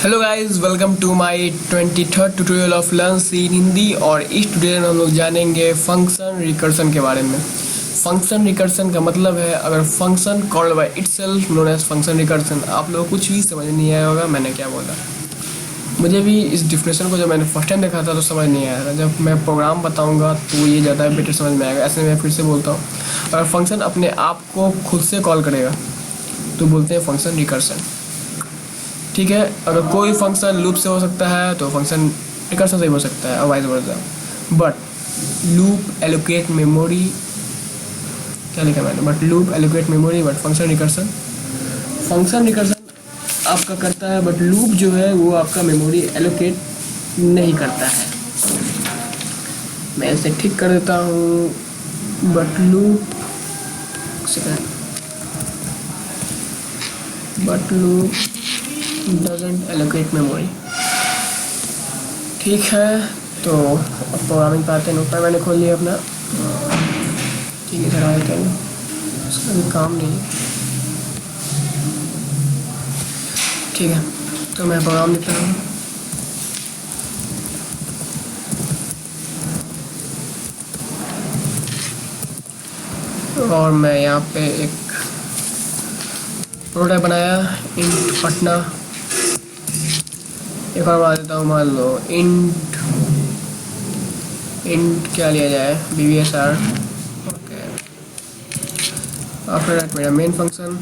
Hello guys, welcome to my 23rd tutorial of learn C in Hindi. और इस tutorial में हम लोग जानेंगे फंक्शन रिकर्सन के बारे में। फंक्शन रिकर्सन का मतलब है अगर function called by itself known as function recursion. आप लोगों को कुछ भी समझ नहीं आया होगा मैंने क्या बोला। मुझे भी इस डिफिनेशन को जब मैंने फर्स्ट टाइम देखा था तो समझ नहीं आया था। जब मैं प्रोग्राम बताऊंगा तो ये ज़्यादा बेटर समझ में आएगा। ऐसे मैं फिर से बोलता हूँ, अगर फंक्शन अपने आप को खुद से कॉल करेगा तो बोलते हैं फंक्शन रिकर्सन। ठीक है, अगर कोई फंक्शन लूप से हो सकता है तो फंक्शन रिकर्सन से ही हो सकता है और vice versa. But loop allocate memory, क्या लिखा मैंने, but loop allocate memory but function recursion आपका करता है, बट लूप जो है वो आपका मेमोरी एलोकेट नहीं करता है। मैं इसे ठीक कर देता हूँ, but loop doesn't allocate memory। ठीक है, तो अब प्रोग्रामिंग पाते हैं। ऊपर मैंने खोल लिया अपना, ठीक है, इधर आते हैं, इसका भी काम नहीं। ठीक है, तो मैं प्रोग्राम लिखता हूँ। और मैं यहाँ पे एक प्रोटोटाइप बनाया, इंट पटना। एक और बता देता हूँ, मान लो इंट क्या लिया जाए, BBSR। ओके, आफ्टर दैट मेरा मेन फंक्शन।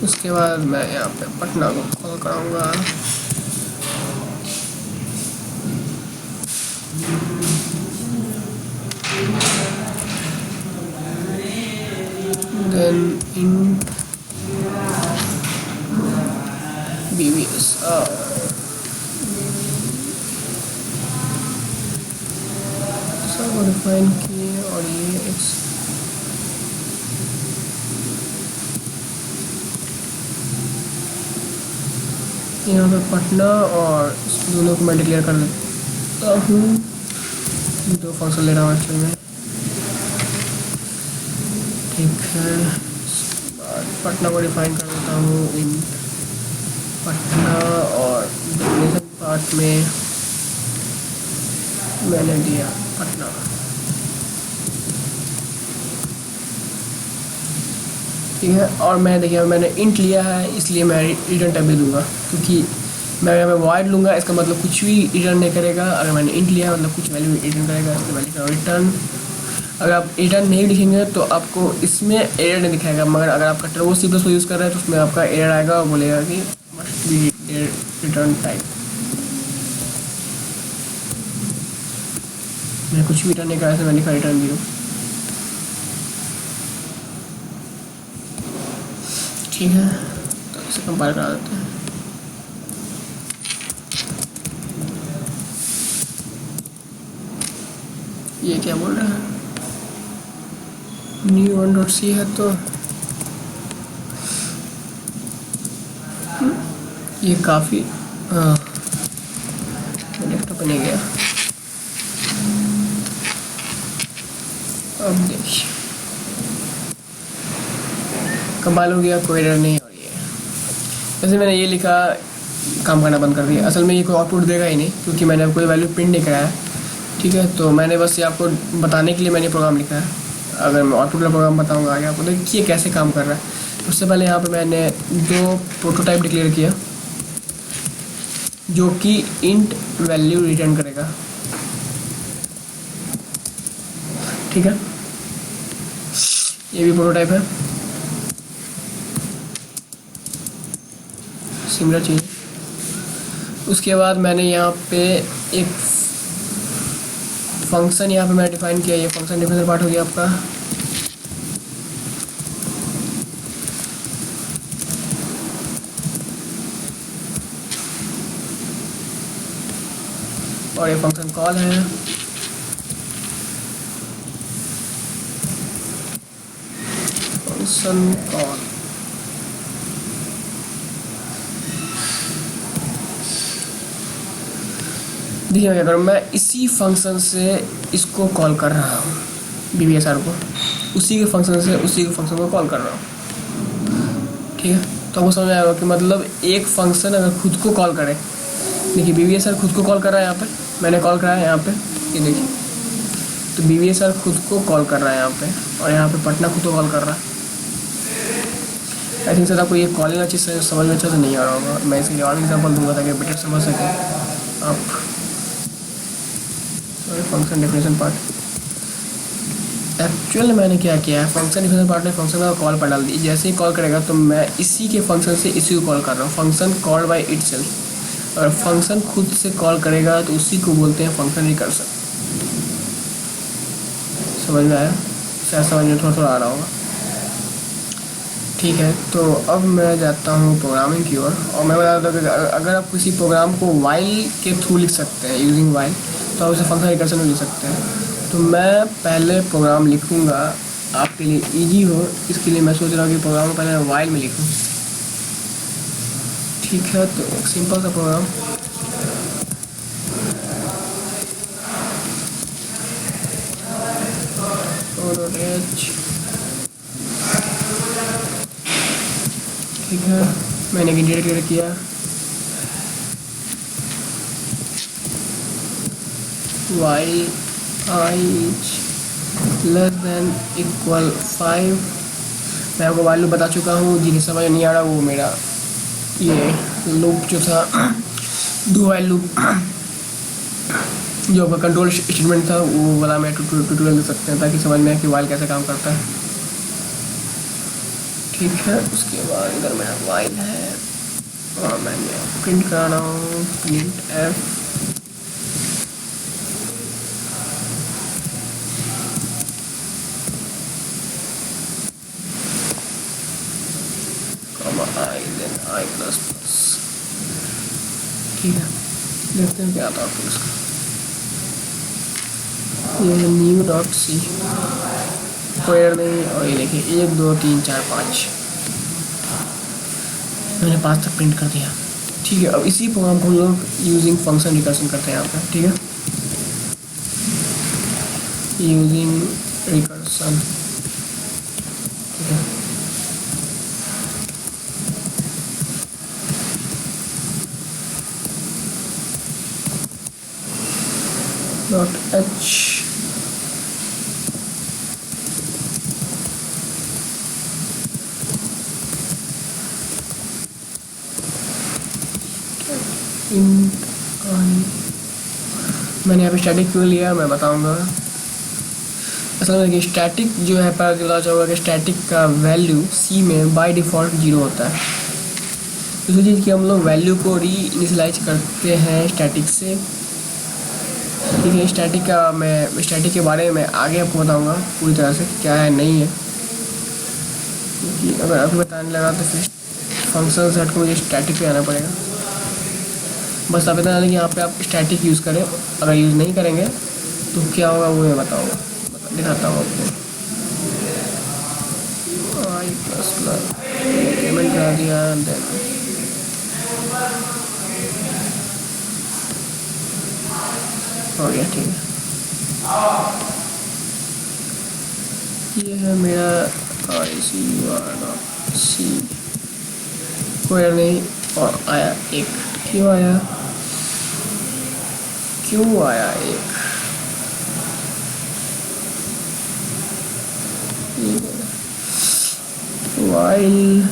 उसके बाद मैं यहाँ पे पटना को कॉल कराऊंगा। देन int BBSR सबको डिफाइन किए और ये यहाँ पे पटना और इस दोनों को मैं डिक्लेयर कर देता हूँ। दो फंक्शन ले रहा हूँ एक्चुअली में। ठीक है, इसके बाद पटना को डिफाइन कर देता हूँ इन पटना, और डेफिनेशन पार्ट में मैंने दिया पटना। ठीक है, और मैं देखिए मैंने इंट लिया है इसलिए मैं रिटर्न टाइप दे दूँगा, क्योंकि मैं यहाँ पे वॉइड लूँगा, इसका मतलब कुछ भी रिटर्न नहीं करेगा। अगर मैंने इंट लिया मतलब कुछ वैल्यू रिटर्न करेगा, तो मैं लिखा रिटर्न। अगर आप रिटर्न नहीं लिखेंगे तो आपको इसमें एरर नहीं दिखाएगा, मगर अगर आपका टर्बो C+ को यूज़ कर रहे हैं तो उसमें आपका एरर आएगा और बोलेगा कि मस्ट बी रिटर्न टाइप। मैं कुछ भी रिटर्न नहीं करा, मैं लिखा रिटर्न 0। ठीक है, तो इसे कंपाइल करा देते हैं। ये क्या बोल रहा है, new 1.c है तो ये काफ़ी, हाँ डेस्कटॉप पे नहीं गया। अब देखिए कंपाइल हो गया, कोई एरर नहीं हो रही है। वैसे मैंने ये लिखा, काम करना बंद कर दिया। असल में ये कोई आउटपुट देगा ही नहीं, क्योंकि मैंने अब कोई वैल्यू प्रिंट नहीं कराया। ठीक है, तो मैंने बस ये आपको बताने के लिए मैंने प्रोग्राम लिखा है। अगर मैं आउटपुट का प्रोग्राम बताऊंगा आगे आपको, देखिए कैसे काम कर रहा है। उससे पहले यहाँ पे मैंने दो प्रोटोटाइप डिक्लेयर किया जो कि इंट वैल्यू रिटर्न करेगा। ठीक है, ये भी प्रोटोटाइप है, सिमिलर चीज़। उसके बाद मैंने यहाँ पे एक फंक्शन यहाँ पे मैं डिफाइन किया। ये फंक्शन डिफाइन पार्ट हो गया आपका। और ये फंक्शन कॉल है। फंक्शन कॉल देखिए क्या करूँ, मैं इसी फंक्शन से इसको कॉल कर रहा हूँ BBSR को, उसी के फंक्शन से उसी के फंक्शन को कॉल कर रहा हूँ। ठीक है, तो आपको समझ में आएगा कि मतलब एक फंक्शन अगर खुद को कॉल करे, देखिए BVA सर खुद को कॉल कर रहा है, यहाँ पे मैंने कॉल करा है यहाँ पे, ये देखिए, तो BVA सर खुद को कॉल कर रहा है यहाँ पे, और यहाँ पे पटना खुद को कॉल कर रहा है। आई थिंक सर आपको ये कॉलिंग अच्छी से समझ में अच्छा से नहीं आ रहा होगा, मैं इसके लिए और एग्जाम्पल दूंगा ताकि बेटर समझ सकें आप। फंक्शन डेफिनेशन पार्ट, एक्चुअल मैंने क्या किया है, फंक्शन डिफरेंस पार्ट में फंक्शन का कॉल पर डाल दी, जैसे ही कॉल करेगा तो मैं इसी के फंक्शन से इसी को कॉल कर रहा हूँ, फंक्शन कॉल बाय इटसेल्फ। अगर फंक्शन खुद से कॉल करेगा तो उसी को बोलते हैं फंक्शन रिकर्सन। समझ में आया? शायद समझ में थोड़ा थोड़ा आ रहा होगा। ठीक है, तो अब मैं जाता हूँ प्रोग्रामिंग की ओर, और मैं बताता हूँ कि अगर आप किसी प्रोग्राम को वाइल के थ्रू लिख सकते हैं, यूजिंग वाइल, तो आप उसे फंक्शन रिकर्सन में लिख सकते हैं। तो मैं पहले प्रोग्राम लिखूंगा आपके लिए इजी हो, इसके लिए मैं सोच रहा हूँ कि प्रोग्राम को पहले वाइल में लिखूँ। ठीक है, तो एक सिंपल सा प्रोग्राम, ठीक है, मैंने एक इंटीजर क्लियर किया, while i less than equal 5। मैं आपको वाइल लूप बता चुका हूँ, जिन्हें समझ नहीं आ रहा वो मेरा ये लूप जो था डू वाइल लूप जो आपका कंट्रोल स्टेटमेंट था, वो वाला मैं ट्यूटोरियल दे सकते हैं ताकि समझ में आए कि वाइल कैसे काम करता है। ठीक है, उसके बाद इधर मेरा वाइल है और मैंने प्रिंट करा रहा हूँ print f i plus plus. ठीक है, देखते हैं क्या आता है आपको इसका। ये है न्यू डॉट सी, कोई एरर नहीं, और ये देखिए 1 2 3 4 5 मैंने 5 तक प्रिंट कर दिया। ठीक है, अब इसी प्रोग्राम को हम लोग यूजिंग फंक्शन रिकर्सन करते हैं यहाँ पर। ठीक है, यूजिंग रिकर्सन, ठीक है, डॉट h int i, मैंने यहाँ पे स्टैटिक क्यों लिया मैं बताऊंगा। असल में स्टैटिक जो है, पहले पता चला कि स्टैटिक का वैल्यू सी में बाय डिफ़ॉल्ट 0 होता है। दूसरी चीज़ कि हम लोग वैल्यू को री इनिशियलाइज करते हैं स्टैटिक से। ठीक है, स्टैटिक का मैं स्टैटिक के बारे में आगे आपको बताऊंगा पूरी तरह से क्या है नहीं है, क्योंकि अगर अभी बताने लगा तो फिर फंक्शन से हट को मुझे स्टैटिक पे आना पड़ेगा। बस आप इतना जानें कि यहाँ पे आप स्टैटिक यूज़ करें, अगर यूज़ नहीं करेंगे तो क्या होगा वो मैं बताऊँगा, दिखाता हूँ आपको। i प्लस प्लस पेमेंट करा दिया, देन हो गया। ठीक है, ये है मेरा ICUR.C, कोई एरर नहीं, और आया 1। क्यों आया 1? while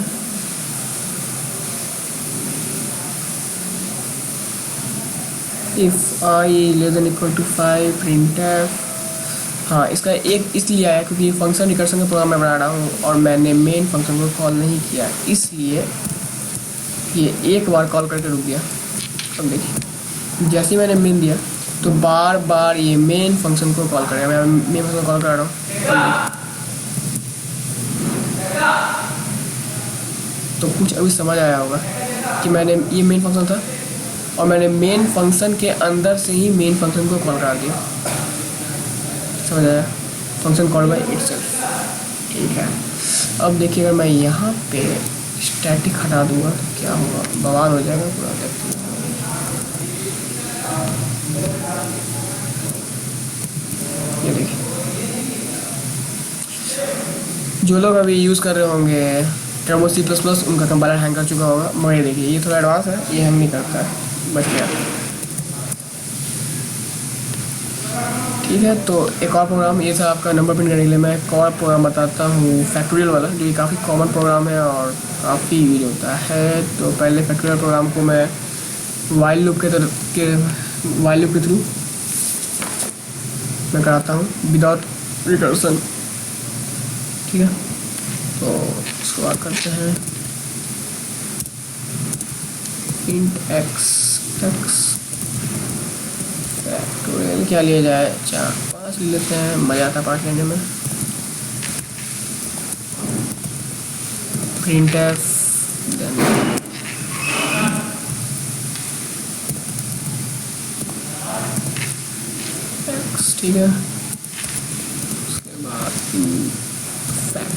if i less than equal to 5 printf। हाँ, इसका एक इसलिए आया क्योंकि ये फंक्शन रिकर्सन का प्रोग्राम मैं बना रहा हूँ और मैंने मेन फंक्शन को कॉल नहीं किया, इसलिए ये एक बार कॉल करके रुक गया। अब देखिए, जैसे ही मैंने मेन दिया तो बार बार ये मेन फंक्शन को कॉल करेगा। मैं मेन फंक्शन को कॉल कर रहा हूँ, तो कुछ अभी समझ आया होगा कि मैंने ये मेन फंक्शन था और मैंने मेन फंक्शन के अंदर से ही मेन फंक्शन को कॉल करा दिया। समझ आया? Function call by itself. ठीक है, अब देखिए अगर मैं यहाँ पे स्टैटिक हटा दूंगा तो क्या होगा, बवाल हो जाएगा पूरा। ये देखिए, जो लोग अभी यूज़ कर रहे होंगे टर्बो सी प्लस प्लस उनका कंपाइलर हैंग कर चुका होगा, मगर ये देखिए ये थोड़ा एडवांस है, ये हम नहीं करता है, बच गया। ठीक है, तो एक और प्रोग्राम, ये था आपका नंबर प्रिंट करने के लिए। मैं एक और प्रोग्राम बताता हूँ फैक्टोरियल वाला, जो कि काफ़ी कॉमन प्रोग्राम है और काफ़ी यूज होता है। तो पहले फैक्टोरियल प्रोग्राम को मैं वाइल लूप के थ्रू मैं कराता हूँ विदाउट रिकर्सन। ठीक है, तो शुरुआत करते हैं। इंट एक्स फैक्टोरियल क्या लिया जाए, 4 5 ले लेते हैं, मज़ा आता है 5 लेने में। प्रिंट एफ देन एक्स, ठीक है। उसके बाद फैक्ट,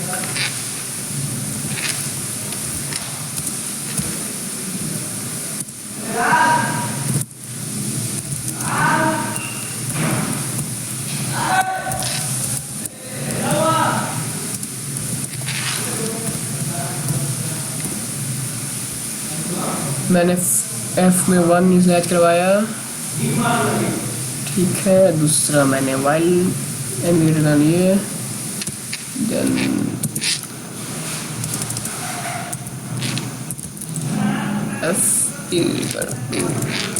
मैंने एफ में 1 इनिशियलाइज करवाया, ठीक है। दूसरा मैंने वाइल एन रिटर्न लिए, then f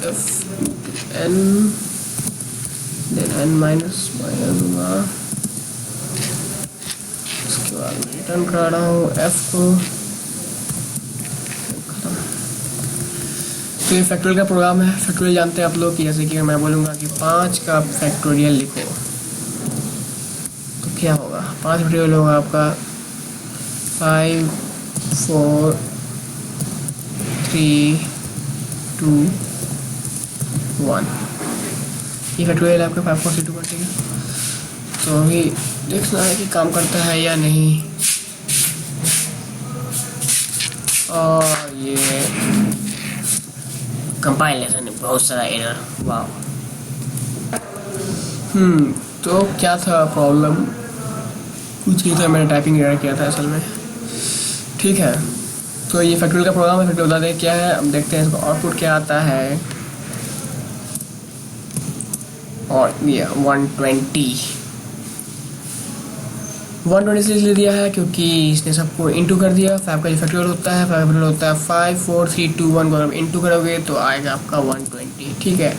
f n, then n minus दूंगा। उसके बाद रिटर्न करा रहा हूँ एफ को। तो ये फैक्टोरियल का प्रोग्राम है। फैक्टोरियल जानते हैं आप लोग कि जैसे कि मैं बोलूँगा कि 5 का फैक्टोरियल लिखो तो क्या होगा, 5 फैक्टोरियल होगा आपका 5 4 3 2 1। ये फैक्टोरियल आपका 5 4 3 2 1, ठीक है। तो अभी देखना है कि काम करता है या नहीं। और ये कंपाइलेशन है, बहुत सारा एरर, वाह। तो क्या था प्रॉब्लम, कुछ नहीं था, मैंने टाइपिंग एरर किया था असल में। ठीक है, तो ये फैक्टोरियल का प्रोग्राम है। फैक्टोरियल बता दें क्या है, अब देखते हैं इसका आउटपुट क्या आता है। और ये 120 से ले दिया है क्योंकि इसने सबको इंटू कर दिया। 5 का जो फैक्टोरियल होता है, 5 फैक्टोरियल होता है 5 4 3 2 1 को अगर इंटू करोगे तो आएगा आपका 120। ठीक है,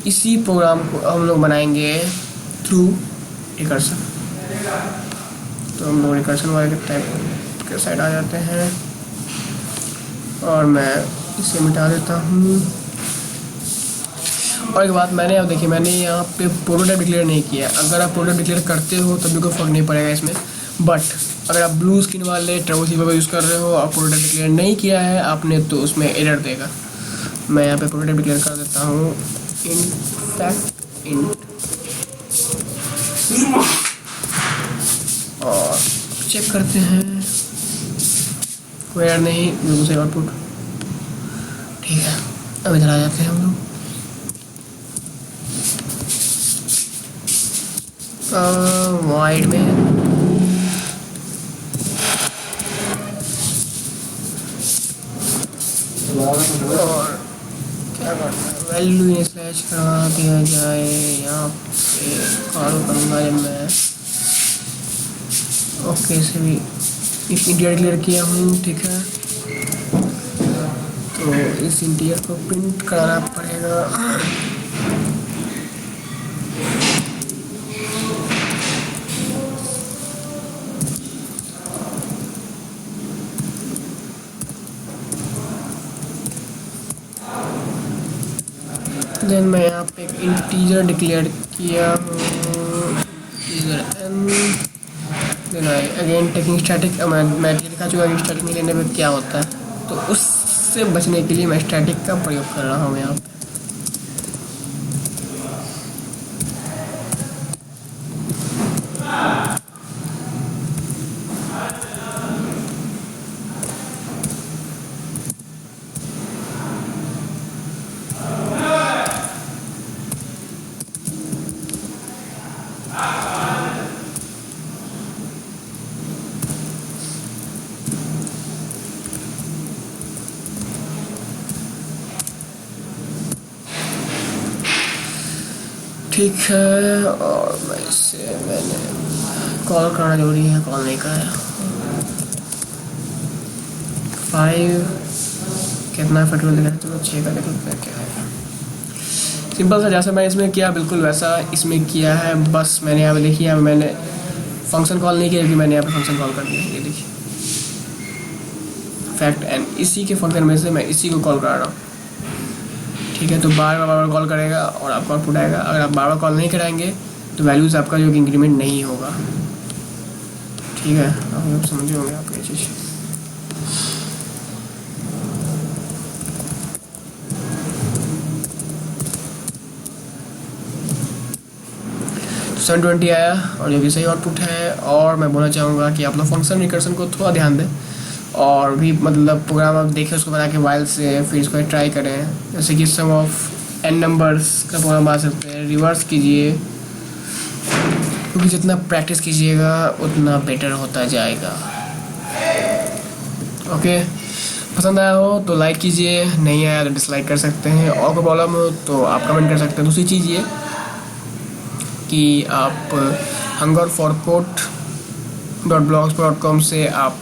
इसी प्रोग्राम को हम लोग बनाएंगे थ्रू रिकर्सन। तो हम लोग रिकर्सन वाले टाइप के साइड आ जाते हैं और मैं इसे मिटा देता हूँ। और एक बात, मैंने अब देखिए मैंने यहाँ पे प्रोटोटाइप डिक्लेयर नहीं किया। अगर आप प्रोटोटाइप डिक्लेयर करते हो तब भी कोई फर्क नहीं पड़ेगा इसमें, बट अगर आप ब्लू स्क्रीन वाले टर्बो सी यूज़ कर रहे हो और प्रोटोटाइप डिक्लेयर नहीं किया है आपने तो उसमें एरर देगा। मैं यहाँ पे प्रोटोटाइप डिक्लेयर कर देता हूँ इंट और चेक करते हैं, कोई एरर नहीं, बिल्कुल सही आउटपुट। ठीक है, अब इधर आ जाते हैं हम लोग वाइड में। और क्या करना है, वैल्यू इनिशियलाइज करवा दिया जाए। यहाँ पे कॉल करूँगा जब मैं ओके से भी इंटीरियर क्लियर किया हूँ। ठीक है, तो इस इंटीरियर को प्रिंट कराना पड़ेगा। देन मैं यहाँ पे एक इंटीजर डिक्लेयर किया हूँ, integer n। Then I again taking static. मैं दिखा चुका कि स्टैटिक में लेने में क्या होता है, तो उससे बचने के लिए मैं स्टैटिक का प्रयोग कर रहा हूँ यहाँ पे। ठीक है, और मैंने कॉल करना जरूरी है, कॉल नहीं करा। 5 कितना फेटल दिखा, चलो 6 का देख लेते हैं क्या है। सिंपल सा जैसा मैं इसमें किया बिल्कुल वैसा इसमें किया है, बस मैंने यहाँ पे देखिए, यहाँ मैंने फंक्शन कॉल नहीं किया क्योंकि मैंने यहाँ पे फंक्शन कॉल कर दिया। ये देखिए फैक्ट एंड, इसी के फंक्शन में से मैं इसी को कॉल करा रहा हूँ। ठीक है, तो बार बार कॉल करेगा और आपका आउटपुट आएगा। अगर आप बार बार कॉल नहीं कराएंगे तो वैल्यूज़ आपका जो इंक्रीमेंट नहीं होगा। ठीक है, आप समझे होंगे आप ये चीज़। तो 720 आया और जो कि सही आउटपुट है। और मैं बोलना चाहूँगा कि आप लोग फंक्शन रिकर्सन को थोड़ा ध्यान दें, और भी मतलब प्रोग्राम आप देखें उसको बना के वाइल से, फिर इसको ट्राई करें। जैसे कि सम ऑफ n नंबर्स का प्रोग्राम बना सकते हैं, रिवर्स कीजिए, क्योंकि जितना प्रैक्टिस कीजिएगा उतना बेटर होता जाएगा। ओके, पसंद आया हो तो लाइक कीजिए, नहीं आया तो डिसलाइक कर सकते हैं, और कोई प्रॉब्लम हो तो आप कमेंट कर सकते हैं। दूसरी चीज़ ये कि आप hungerforcode.blogspot.com से आप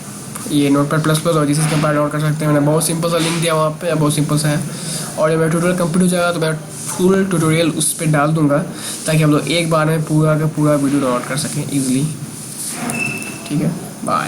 ये Notepad++ और जीएस कंपाइलर डाउनलोड कर सकते हैं। मैंने बहुत सिंपल सा लिंक दिया वहाँ पे, बहुत सिंपल सा है। और जब मेरा ट्यूटोरियल कंप्लीट हो जाएगा तो मैं फुल ट्यूटोरियल उस पर डाल दूँगा, ताकि हम लोग एक बार में पूरा का पूरा वीडियो डाउनलोड कर सकें ईजिली। ठीक है, बाय।